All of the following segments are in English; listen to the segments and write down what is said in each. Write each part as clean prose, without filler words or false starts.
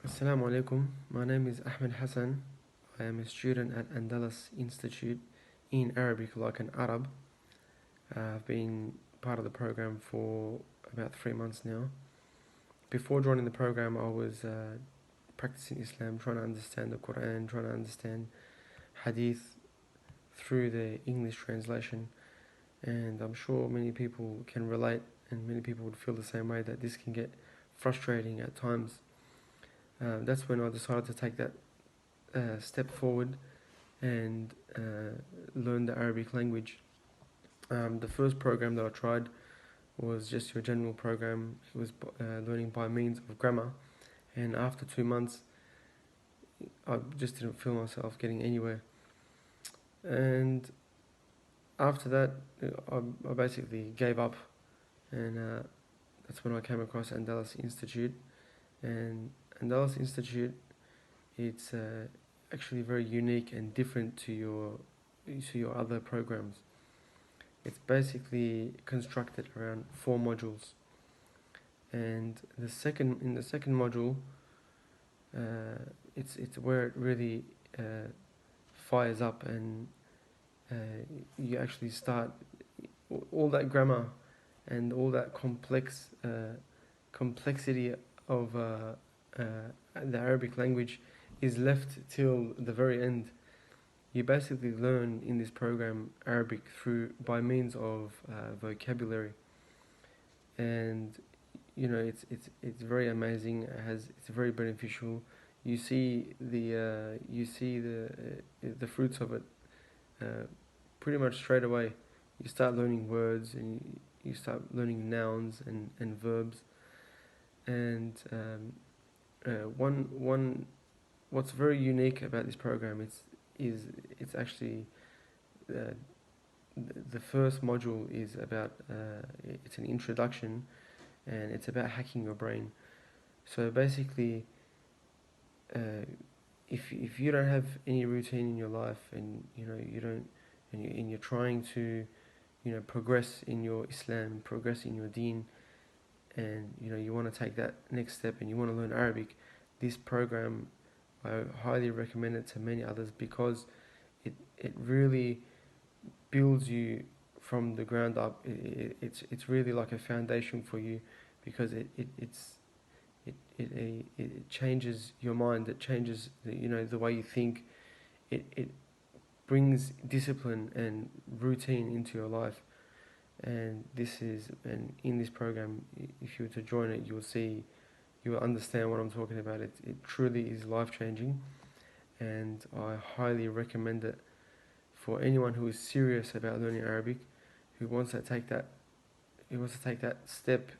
Assalamu alaikum. My name is Ahmed Hassan. I am a student at Andalus Institute in Arabic, like an Arab. I've been part of the program for about 3 months now. Before joining the program, I was practicing Islam, trying to understand the Quran, trying to understand Hadith through the English translation. And I'm sure many people can relate, and many people would feel the same way, that this can get frustrating at times. That's when I decided to take that step forward and learn the Arabic language. The first program that I tried was just your general program. It was learning by means of grammar, and after 2 months, I just didn't feel myself getting anywhere. And after that, I basically gave up, and that's when I came across Andalus Institute. And Andalus Institute, it's actually very unique and different to your other programs. It's basically constructed around 4 modules, and in the second module, it's where it really fires up, and you actually start all that grammar and all that complexity of the Arabic language is left till the very end. You basically learn in this program Arabic by means of vocabulary, and it's very amazing. It's very beneficial. You see the fruits of it pretty much straight away. You start learning words, and you start learning nouns and verbs. And one what's very unique about this program is actually the first module is about it's an introduction, and it's about hacking your brain. So basically, if you don't have any routine in your life, and you don't, and you're trying to progress in your Islam, progress in your Deen, and you want to take that next step, and you want to learn Arabic, this program, I highly recommend it to many others, because it really builds you from the ground up. It's really like a foundation for you, because it changes your mind. It changes the way you think. It brings discipline and routine into your life. And in this program, if you were to join it, you will understand what I'm talking about. It truly is life changing, and I highly recommend it for anyone who is serious about learning Arabic, who wants to take that step,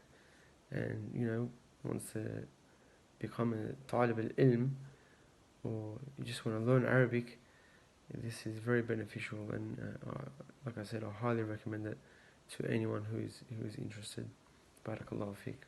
and wants to become a talib al-ilm, or you just want to learn Arabic. This is very beneficial, and like I said, I highly recommend it to anyone who is interested. Barakallahu feek.